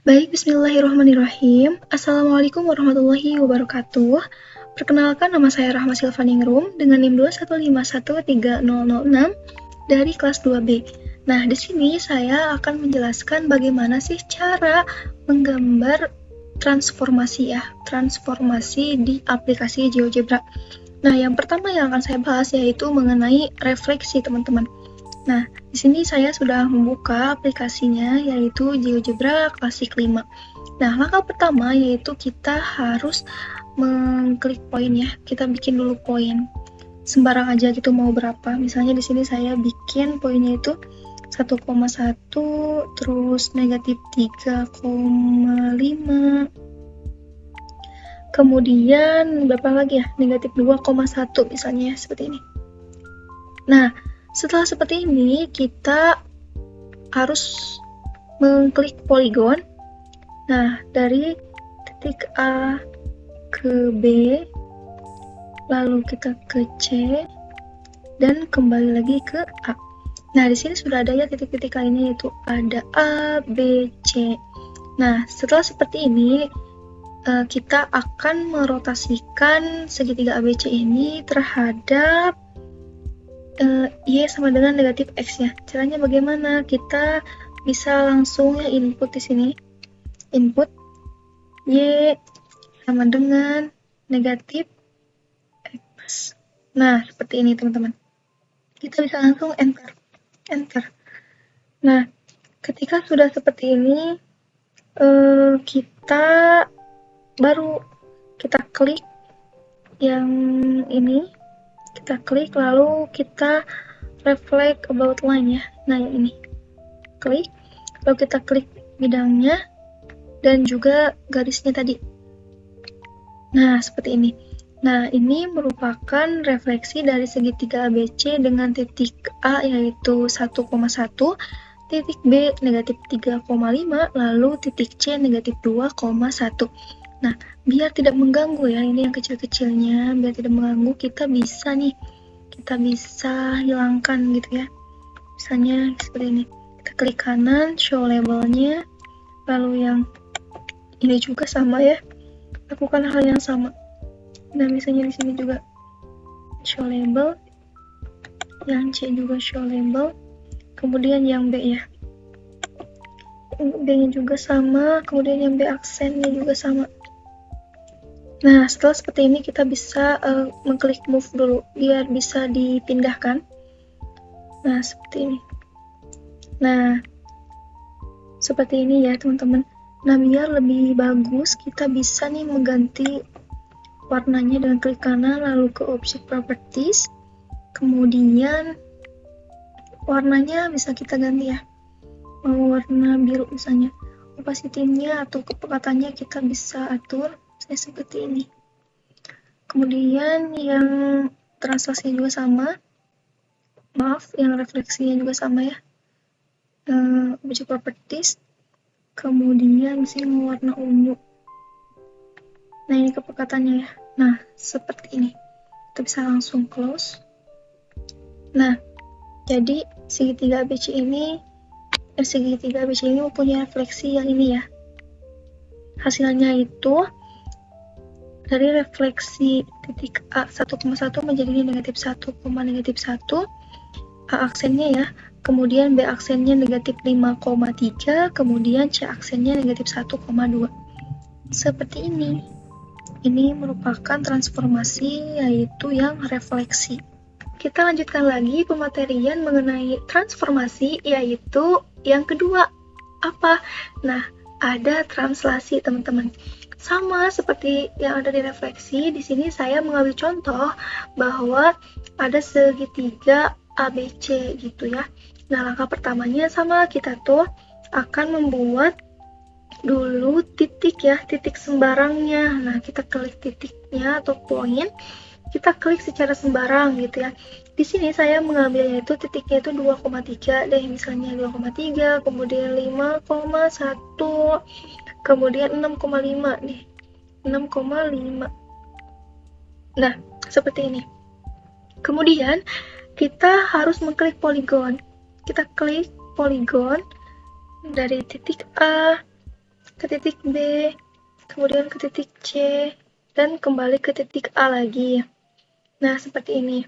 Baik, bismillahirrahmanirrahim. Assalamualaikum warahmatullahi wabarakatuh. Perkenalkan, nama saya Rahma Silvaningrum dengan NIM 215130006 dari kelas 2B. Nah, di sini saya akan menjelaskan bagaimana sih cara menggambar transformasi di aplikasi GeoGebra. Nah, yang pertama yang akan saya bahas yaitu mengenai refleksi, teman-teman. Nah, di sini saya sudah membuka aplikasinya yaitu GeoGebra Classic 5. Nah, langkah pertama yaitu kita harus mengklik poin ya. Kita bikin dulu poin. Sembarang aja gitu mau berapa. Misalnya di sini saya bikin poinnya itu 1,1 terus negatif 3,5. Kemudian berapa lagi ya? Negatif 2,1 misalnya seperti ini. Nah, setelah seperti ini, kita harus mengklik poligon. Nah, dari titik A ke B, lalu kita ke C, dan kembali lagi ke A. Nah, di sini sudah ada ya titik-titik lainnya, yaitu ada A, B, C. Nah, setelah seperti ini, kita akan merotasikan segitiga ABC ini terhadap Y sama dengan negatif X ya. Caranya bagaimana? Kita bisa langsung ya input di sini. Input Y sama dengan negatif X. Nah, seperti ini teman-teman. Kita bisa langsung enter. Nah, ketika sudah seperti ini, kita baru kita klik yang ini. Kita klik lalu kita reflect about line ya. Nah, yang ini. Klik, lalu kita klik bidangnya dan juga garisnya tadi. Nah, seperti ini. Nah, ini merupakan refleksi dari segitiga ABC dengan titik A yaitu 1,1, titik B negatif 3,5, lalu titik C negatif 2,1. Nah, biar tidak mengganggu ya, ini yang kecil-kecilnya, biar tidak mengganggu, kita bisa hilangkan gitu ya. Misalnya seperti ini, kita klik kanan, show labelnya, lalu yang ini juga sama ya, lakukan hal yang sama. Nah, misalnya di sini juga show label, yang C juga show label, kemudian yang B ya, B-nya juga sama, kemudian yang B aksennya juga sama. Nah, setelah seperti ini kita bisa mengklik move dulu biar bisa dipindahkan. Nah, seperti ini. Nah, seperti ini ya teman-teman. Nah, biar lebih bagus kita bisa nih mengganti warnanya dengan klik kanan lalu ke object properties. Kemudian warnanya bisa kita ganti ya. Mau warna biru misalnya. Opacity-nya atau kepekatannya kita bisa atur seperti ini. Kemudian yang translasinya juga sama. Maaf, yang refleksinya juga sama ya. Object properties. Kemudian sini warna ungu. Nah, ini kepekatannya ya. Nah, seperti ini. Kita bisa langsung close. Nah, jadi segitiga ABC ini mempunyai refleksi yang ini ya. Hasilnya itu dari refleksi titik A 1,1 menjadi negatif 1, negatif 1, A aksennya ya, kemudian B aksennya negatif 5,3, kemudian C aksennya negatif 1,2. Seperti ini. Ini merupakan transformasi yaitu yang refleksi. Kita lanjutkan lagi pematerian mengenai transformasi yaitu yang kedua. Apa? Nah, ada translasi teman-teman. Sama seperti yang ada di refleksi, di sini saya mengambil contoh bahwa ada segitiga ABC gitu ya. Nah, langkah pertamanya sama, kita tuh akan membuat dulu titik ya, titik sembarangnya. Nah, kita klik titiknya atau poin, kita klik secara sembarang gitu ya. Di sini saya mengambilnya itu titiknya itu 2,3 deh, misalnya 2,3, kemudian 5,1, kemudian 6,5 nih. 6,5. Nah, seperti ini. Kemudian kita harus mengklik poligon. Kita klik poligon dari titik A ke titik B, kemudian ke titik C, dan kembali ke titik A lagi. Nah, seperti ini.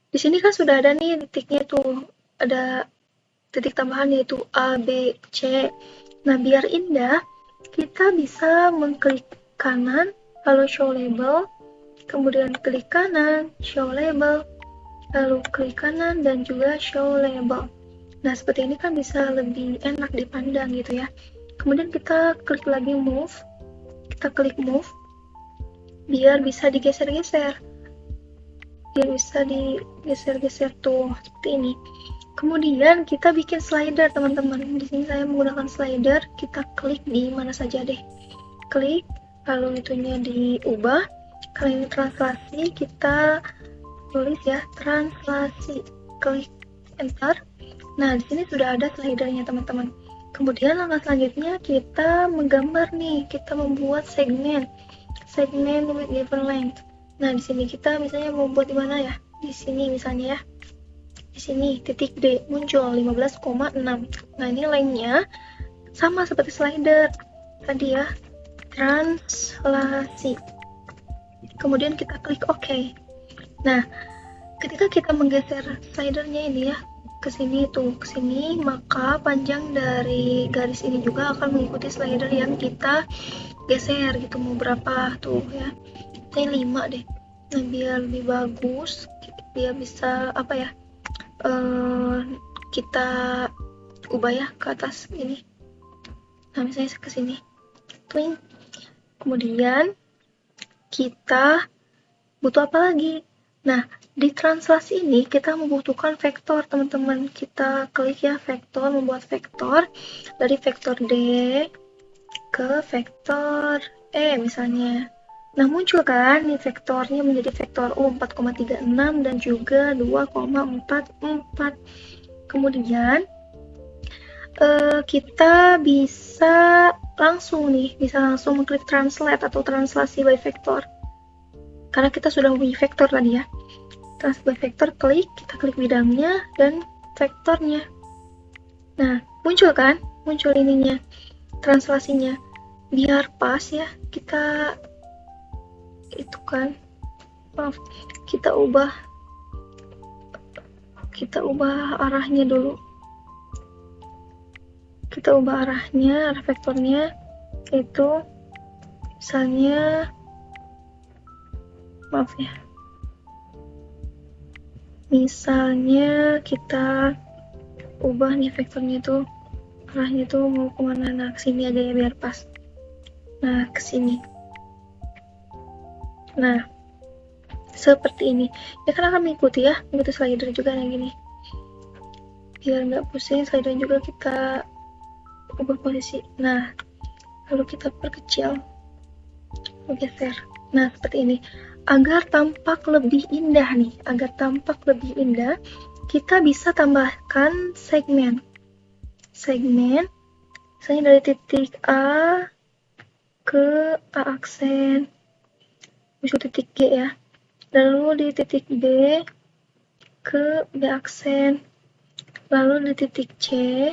Di sini kan sudah ada nih titiknya tuh, ada titik tambahan yaitu A, B, C. Nah, biar indah, kita bisa mengklik kanan, lalu show label, kemudian klik kanan, show label, lalu klik kanan, dan juga show label. Nah, seperti ini kan bisa lebih enak dipandang gitu ya. Kemudian kita klik lagi move, kita klik move, biar bisa digeser-geser. Biar bisa digeser-geser tuh, seperti ini. Kemudian kita bikin slider, teman-teman. Di sini saya menggunakan slider, kita klik di mana saja deh. Klik, lalu itunya diubah. Kalau ini translasi, kita tulis ya, translasi. Klik enter. Nah, di sini sudah ada slidernya, teman-teman. Kemudian langkah selanjutnya kita menggambar nih, kita membuat segmen with given length. Nah, di sini kita misalnya mau buat di mana ya? Di sini misalnya ya. Di sini titik D muncul 15,6. Nah, ini length-nya sama seperti slider tadi ya. Translasi. Kemudian kita klik OK. Nah, ketika kita menggeser slidernya ini ya ke sini tuh, ke sini, maka panjang dari garis ini juga akan mengikuti slider yang kita geser gitu, mau berapa tuh ya. Saya 5 deh. Nah, biar lebih bagus, biar bisa apa ya, kita ubah ya ke atas ini. Nah, misalnya ke sini, twing. Kemudian kita butuh apa lagi? Nah, di translasi ini kita membutuhkan vektor, teman-teman. Kita klik ya vektor, membuat vektor dari vektor D ke vektor E misalnya. Nah, muncul kan nih vektornya menjadi vektor U 4,36 dan juga 2,44. Kemudian kita bisa langsung mengklik translate atau translasi by vektor. Karena kita sudah mempunyai vektor tadi ya. Translate by vektor, kita klik bidangnya dan vektornya. Nah, muncul kan? Muncul ininya, translasinya. Biar pas ya, kita ubah arahnya dulu. Kita ubah arahnya, arah vektornya, yaitu misalnya, misalnya kita ubah nih vektornya tuh, arahnya tuh mau kemana. Nah, kesini aja ya biar pas. Nah, kesini. Nah, seperti ini. Ya kan akan mengikuti slider juga kayak gini. Biar nggak pusing, slider juga kita ubah posisi. Nah, lalu kita perkecil, geser. Nah, seperti ini. Agar tampak lebih indah nih, kita bisa tambahkan segmen. Misalnya dari titik A ke A aksen, muncul titik G ya. Lalu di titik B ke B aksen. Lalu di titik C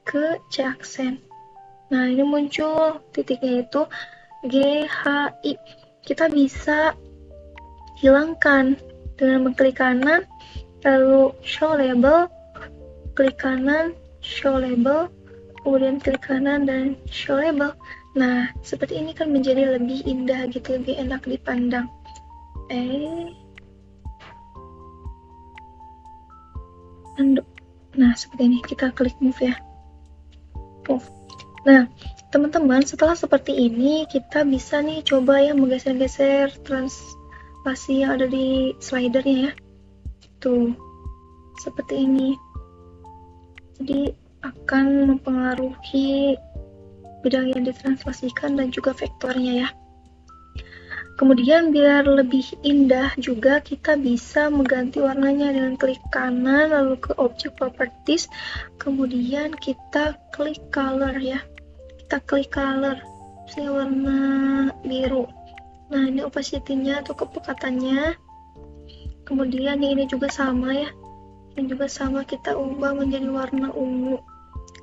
ke C aksen. Nah, ini muncul titiknya itu GHI. Kita bisa hilangkan dengan mengklik kanan, lalu show label, klik kanan, show label, kemudian klik kanan dan show label. Nah, seperti ini kan menjadi lebih indah gitu, lebih enak dipandang. Nah, seperti ini, kita klik move ya. Move. Nah, teman-teman, setelah seperti ini, kita bisa nih coba ya menggeser-geser translasi yang ada di slidernya ya. Tuh, seperti ini. Jadi, akan mempengaruhi bidang yang ditranslasikan dan juga vektornya ya. Kemudian biar lebih indah juga, kita bisa mengganti warnanya dengan klik kanan, lalu ke object properties, kemudian kita klik color ya. Kita klik color, misalnya warna biru. Nah, ini opacity-nya atau kepekatannya. Kemudian ini juga sama ya. Ini juga sama, kita ubah menjadi warna ungu.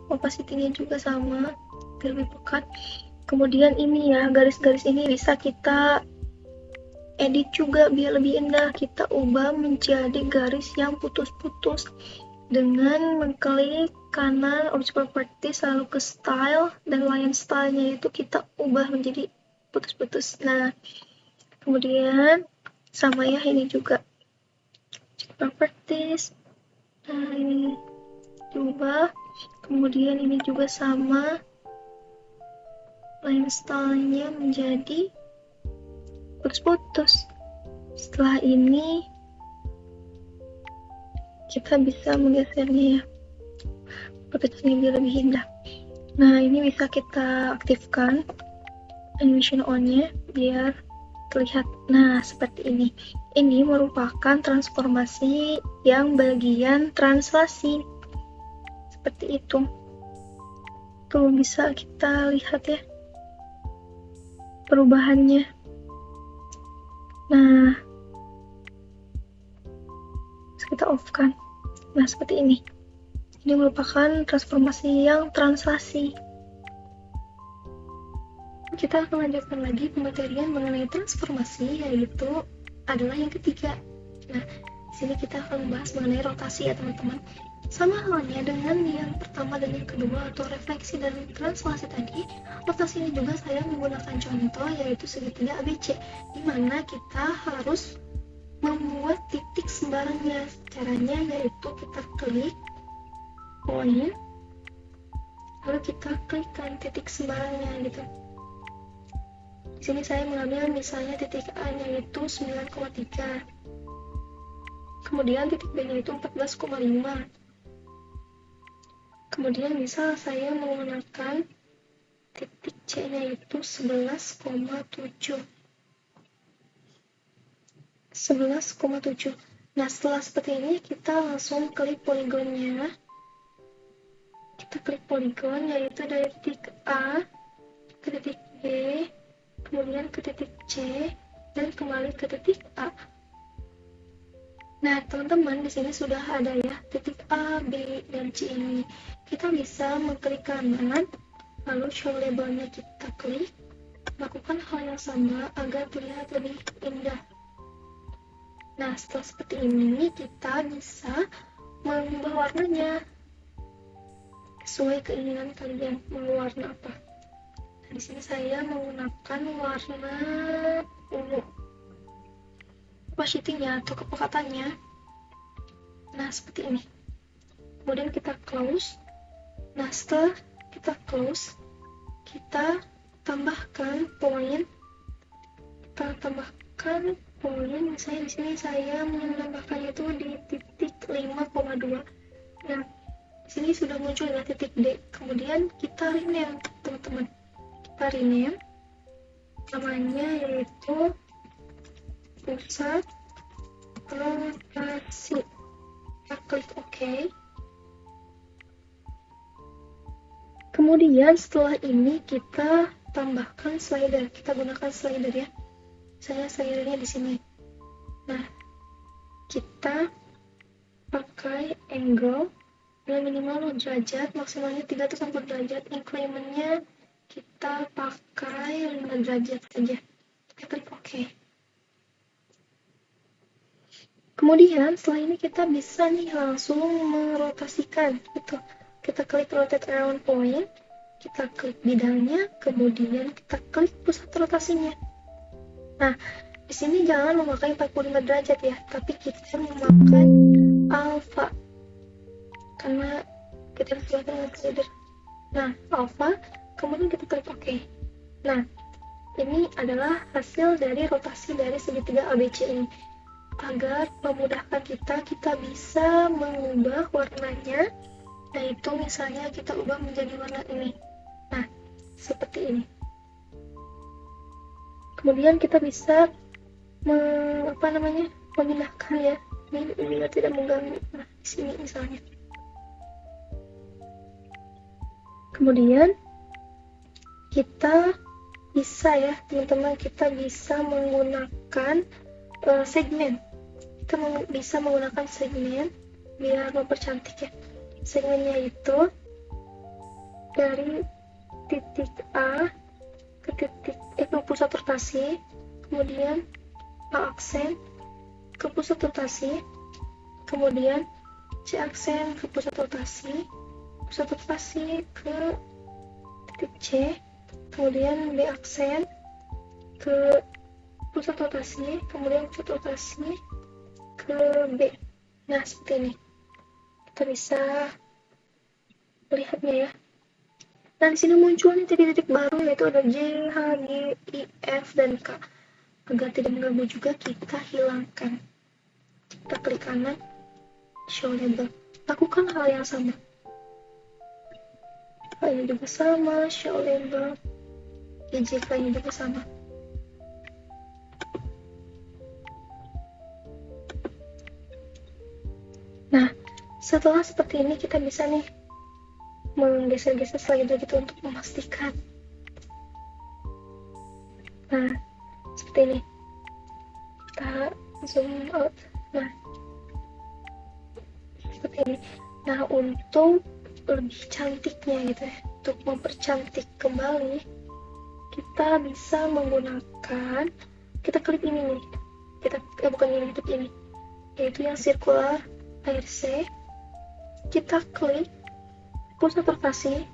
Opacity-nya juga sama. biar lebih pekat. Kemudian ini ya, garis-garis ini bisa kita edit juga biar lebih indah. Kita ubah menjadi garis yang putus-putus dengan mengklik kanan object properties lalu ke style, dan line stylenya itu kita ubah menjadi putus-putus. Nah, kemudian sama ya ini juga object properties. Nah, ini diubah. Kemudian ini juga sama, line stylenya menjadi putus-putus. Setelah ini kita bisa menggesernya ya, putusnya biar lebih indah. Nah, ini bisa kita aktifkan animation on-nya biar terlihat. Nah, seperti ini. Ini merupakan transformasi yang bagian translasi. Seperti itu. Tuh bisa kita lihat ya perubahannya. Nah, kita off kan. Nah, seperti ini. Ini merupakan transformasi yang translasi. Kita akan lanjutkan lagi pematerian mengenai transformasi, yaitu adalah yang ketiga. Nah, di sini kita akan membahas mengenai rotasi ya teman-teman. Sama halnya dengan yang pertama dan yang kedua atau refleksi dan translasi tadi, rotasi ini juga saya menggunakan contoh yaitu segitiga ABC, di mana kita harus membuat titik sembarangnya. Caranya yaitu kita klik point, lalu kita klikkan titik sembarangnya gitu. Di sini saya mengambil misalnya titik A-nya yaitu 9,3, kemudian titik B-nya itu 14,5. Kemudian misal saya menggunakan titik C-nya itu 11,7. Nah, setelah seperti ini kita langsung klik poligonnya. Kita klik poligon yaitu dari titik A ke titik B, kemudian ke titik C, dan kembali ke titik A. Nah, teman-teman, di sini sudah ada ya titik A, B, dan C ini. Kita bisa mengklik kanan, lalu show labelnya kita klik, lakukan hal yang sama agar terlihat lebih indah. Nah, setelah seperti ini, kita bisa mengubah warnanya sesuai keinginan kalian. Mau warna apa? Nah, di sini saya menggunakan warna ungu. Opacity-nya atau kepekatannya. Nah, seperti ini. Kemudian kita close. Nah, setelah kita close, kita tambahkan poin. Misalnya di sini saya menambahkannya itu di titik 5,2. Nah, di sini sudah muncul ya titik D. Kemudian kita rename, teman-teman. Kita rename. Namanya yaitu pusat rotasi. Kita klik OK. Kemudian setelah ini kita tambahkan slider. Kita gunakan slider ya. Saya slidernya di sini. Nah, kita pakai angle yang minimal 0 derajat, maksimalnya 360 derajat. Incrementnya kita pakai 5 derajat saja. Kita klik OK. Kemudian setelah ini kita bisa nih langsung merotasikan gitu. Kita klik rotate around point, kita klik bidangnya, kemudian kita klik pusat rotasinya. Nah, di sini jangan memakai 45 derajat ya, tapi kita memakai alpha karena kita sudah dengan slider. Nah, alpha, kemudian kita klik OK. Nah, ini adalah hasil dari rotasi dari segitiga ABC ini. Agar memudahkan kita bisa mengubah warnanya, yaitu misalnya kita ubah menjadi warna ini. Nah, seperti ini. Kemudian kita bisa memindahkan ya, ini biar tidak mengganggu. Nah, di sini misalnya. Kemudian kita bisa ya, teman-teman, kita bisa menggunakan segmen. Kita bisa menggunakan segmen biar mempercantik ya. Segmennya itu dari titik A ke pusat rotasi, kemudian A aksen ke pusat rotasi, kemudian C aksen ke pusat rotasi ke titik C, kemudian B aksen ke pusat rotasi, kemudian pusat rotasi ke B. Nah, seperti ini. Kita bisa melihatnya ya. Nah, di sini muncul nih titik-titik baru, yaitu ada J, H, G, I, F, dan K. Agar tidak mengganggu juga, kita hilangkan. Kita klik kanan, show label. Lakukan hal yang sama. Ini juga sama, show label. IJK ini juga sama. Nah, setelah seperti ini kita bisa nih menggeser-geser slider gitu untuk memastikan. Nah, seperti ini. Kita zoom out. Nah, seperti ini. Nah, untuk lebih cantiknya gitu ya, untuk mempercantik kembali, kita bisa menggunakan, kita klik ini nih. Bukan ini, klik ini. Yaitu yang circular ARC. Kita klik pusat rotasi,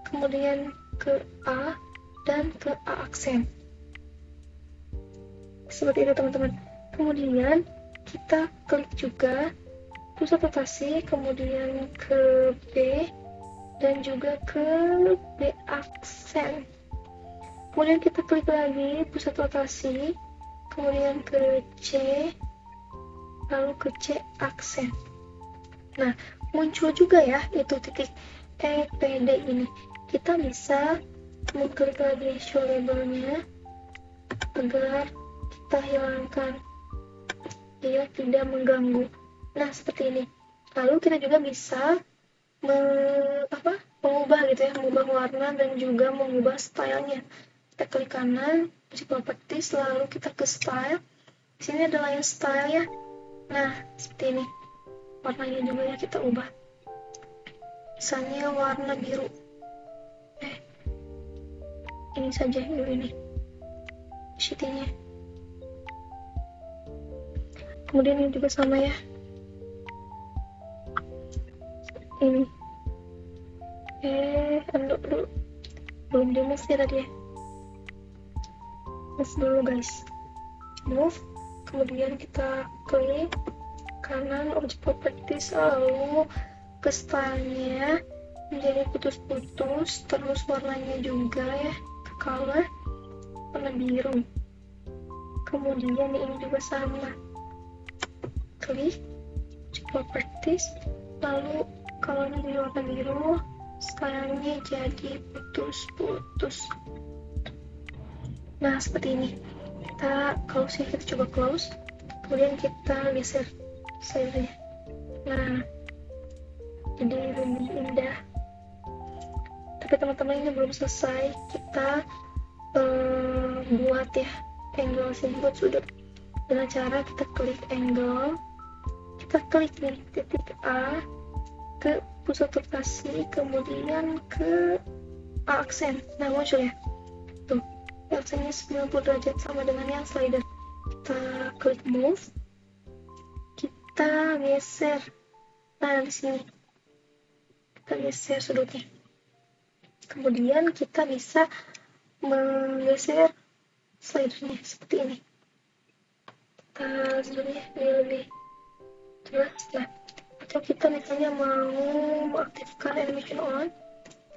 kemudian ke A dan ke A aksen. Seperti itu teman-teman. Kemudian kita klik juga pusat rotasi, kemudian ke B dan juga ke B aksen. Kemudian kita klik lagi pusat rotasi, kemudian ke C, lalu ke C aksen. Nah, muncul juga ya itu titik EPD ini. Kita bisa mengklik lagi show labelnya agar kita hilangkan, dia tidak mengganggu. Nah, seperti ini. Lalu kita juga bisa mengubah gitu ya, mengubah warna dan juga mengubah stylenya. Kita klik kanan, di properties, lalu kita ke style. Di sini ada layer style ya. Nah, seperti ini. Warnanya juga ya kita ubah. Misalnya warna biru. Ini saja dulu ini. Sheet-nya. Kemudian ini juga sama ya. Ini. Unlock dulu. Belum di move ya tadi ya. Move dulu guys. Move. Kemudian kita klik kanan object properties, lalu ke stylenya menjadi putus-putus, terus warnanya juga ya ke color warna biru. Kemudian ini juga sama, klik object properties, lalu colornya jadi warna biru, stylenya jadi putus-putus. Nah, seperti ini. Kita close ya, kita coba close, kemudian kita geser slidernya. Nah, jadi lebih indah. Tapi teman-teman, ini belum selesai. Kita buat ya angle sini, buat sudut dengan cara kita klik angle, kita klik nih titik A ke pusat rotasi, kemudian ke A aksen. Nah, muncul ya tuh, aksennya 90 derajat sama dengan yang slider. Kita klik move, kita geser. Nah, di sini kita geser sudutnya. Kemudian kita bisa menggeser slidernya seperti ini. Kita zoomnya lebih jelas. Nah, atau kita misalnya mau mengaktifkan animation on,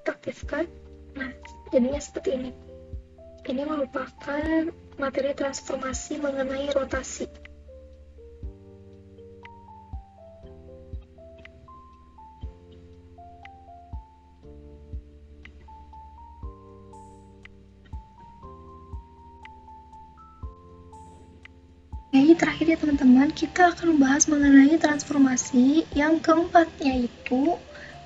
kita aktifkan. Nah, jadinya seperti ini. Ini merupakan materi transformasi mengenai rotasi. Jadi terakhir ya teman-teman, kita akan membahas mengenai transformasi yang keempat, yaitu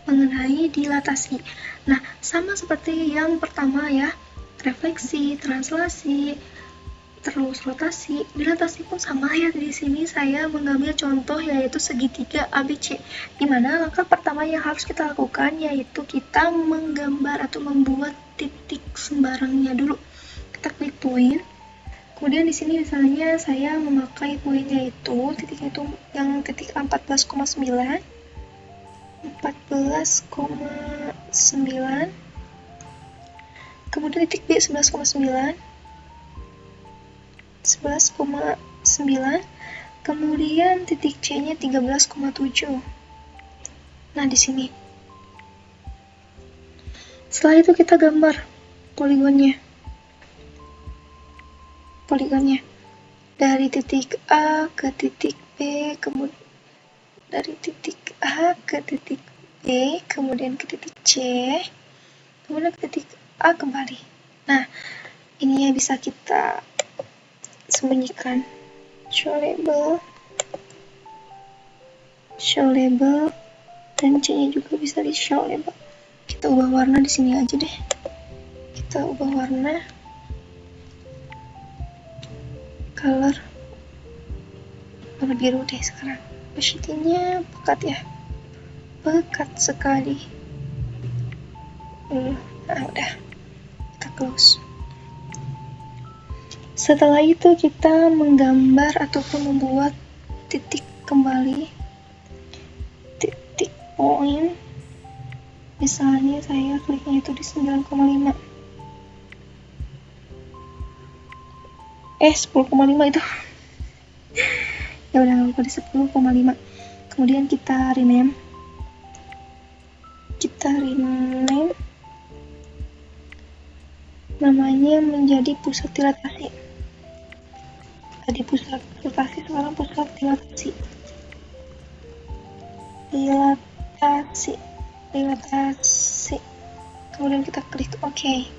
mengenai dilatasi. Nah, sama seperti yang pertama ya, refleksi, translasi, terus rotasi. Dilatasi pun sama ya. Di sini saya mengambil contoh yaitu segitiga ABC, di mana langkah pertama yang harus kita lakukan yaitu kita menggambar atau membuat titik barangnya dulu. Kita klik point. Kemudian di sini misalnya saya memakai poinnya itu, titiknya itu yang titik 14,9. Kemudian titik B 11,9, kemudian titik C nya 13,7. Nah di sini setelah itu kita gambar poligonnya dari titik A ke titik B, kemudian dari titik A ke titik B, kemudian ke titik C, kemudian ke titik A kembali. Nah, ini ya bisa kita sembunyikan. Show label, dan C-nya juga bisa di show label. Kita ubah warna di sini aja deh. Kita ubah warna, color warna biru deh sekarang. Opacity-nya pekat ya, pekat sekali. Nah udah, kita close. Setelah itu kita menggambar ataupun membuat titik kembali, titik point. Misalnya saya kliknya itu di 9,5, 10,5 itu. Ya udah nggak apa-apa, di 10,5. Kemudian kita rename namanya menjadi pusat dilatasi. Tadi pusat dilatasi, sekarang pusat dilatasi. Kemudian kita klik OK.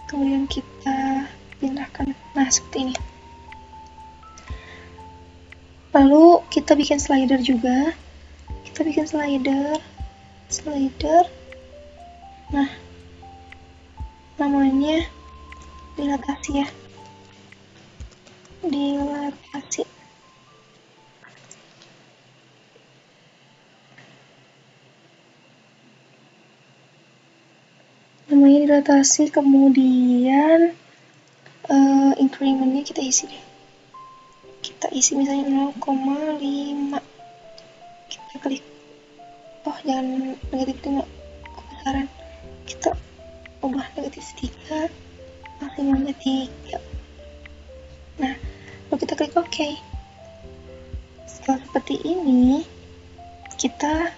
Kemudian kita pindahkan. Nah seperti ini. Lalu kita bikin slider juga. Kita bikin slider. Nah, namanya dilatasi ya. Dilatasi. Namanya dilatasi, kemudian incrementnya kita isi deh. Kita isi misalnya 0,5. Kita klik. Oh, jangan negatif 5. Kebesaran. Kita ubah negatif 3. Maksimalnya 3. Nah, lalu kita klik OK. Setelah seperti ini, kita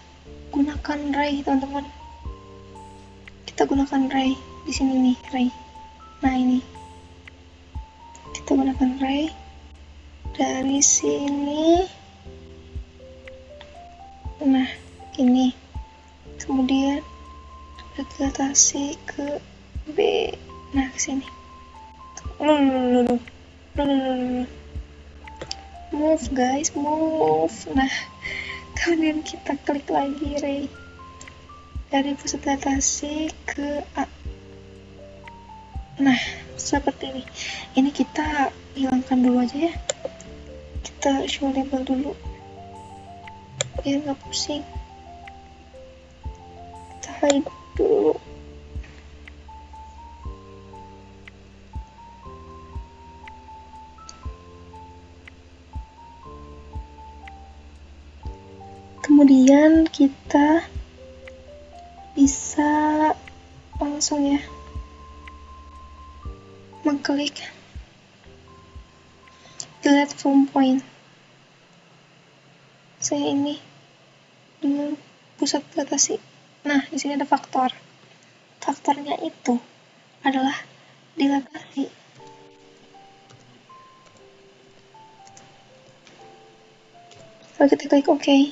gunakan ray, teman-teman. Kita gunakan ray di sini nih, ray. Nah, ini. Kita gunakan ray dari sini. Nah, ini. Kemudian dilatasi ke B. Nah, ke sini. Move guys, move. Nah, kemudian kita klik lagi ray dari pusat dilatasi ke A. Nah, seperti ini. Ini kita hilangkan dulu aja ya. Kita show label dulu biar nggak pusing. Kita hide dulu. Kemudian kita bisa langsung ya mengklik delete from point. Saya ini dengan pusat dilatasi. Nah, di sini ada faktor. Faktornya itu adalah dilatasi. Lalu kita klik OK.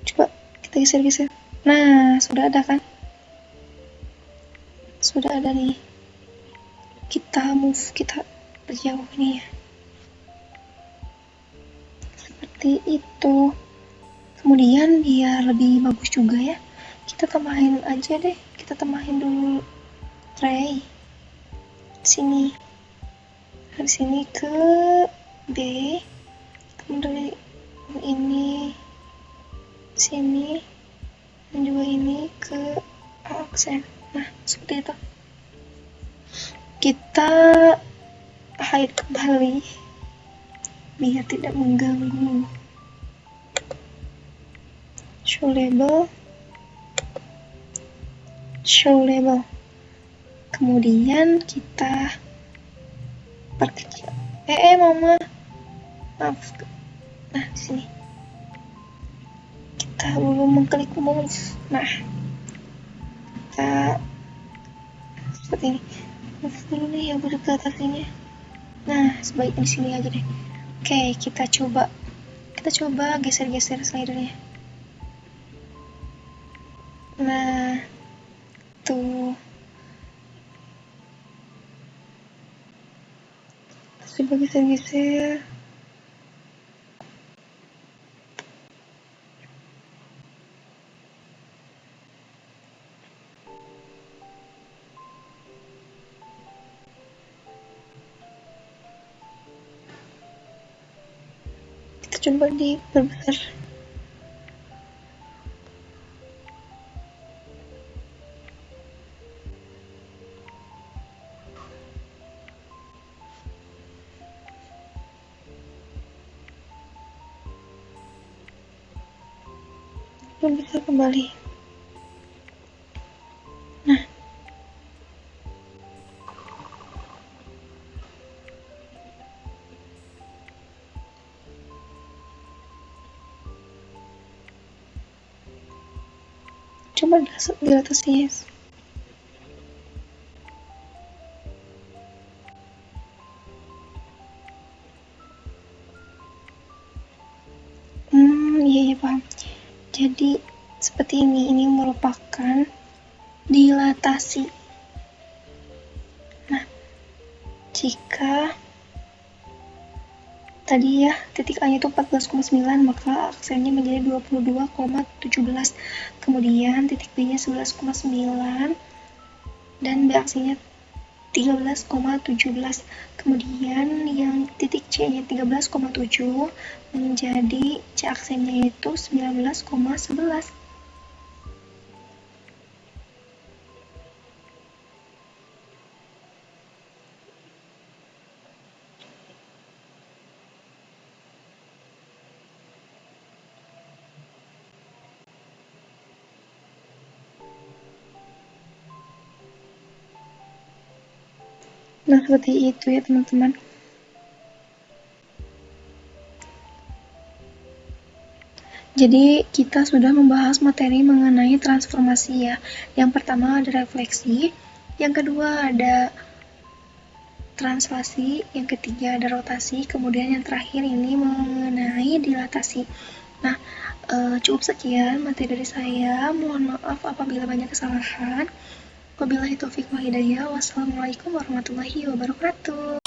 Coba kita geser-geser. Nah, sudah ada kan? Sudah ada nih. Kita move, kita berjauh nih ya. Seperti itu. Kemudian biar lebih bagus juga ya, kita tambahin aja deh. Kita tambahin dulu ray. Sini. Dari sini ke B. Kemudian ini sini, dan juga ini ke Send. Nah, seperti itu. Kita hide kembali biar tidak mengganggu. Show label. Kemudian kita perkecil. Mama, maaf. Nah, di sini kita belum mengklik move. Nah, kita seperti ini. Move dulu nih yang berdekat aslinya. Nah, sebaiknya di sini aja deh. Oke, kita coba geser-geser slidernya. Nah, tuh. Coba geser-geser. Kita coba diperbesar. Bisa kembali. Nah, coba dilatasi. Iya paham. Jadi seperti ini merupakan dilatasi. Nah, jika tadi ya titik A nya itu 14,9, maka aksennya menjadi 22,17. Kemudian titik B nya 11,9 dan B aksinya 13,17. Kemudian yang titik C nya 13,7 menjadi C aksennya itu 19,11. Nah, seperti itu ya teman-teman. Jadi kita sudah membahas materi mengenai transformasi ya. Yang pertama ada refleksi, yang kedua ada translasi, yang ketiga ada rotasi, kemudian yang terakhir ini mengenai dilatasi. Nah, cukup sekian materi dari saya. Mohon maaf apabila banyak kesalahan. Wabillahi taufiq wal hidayah. Wassalamualaikum warahmatullahi wabarakatuh.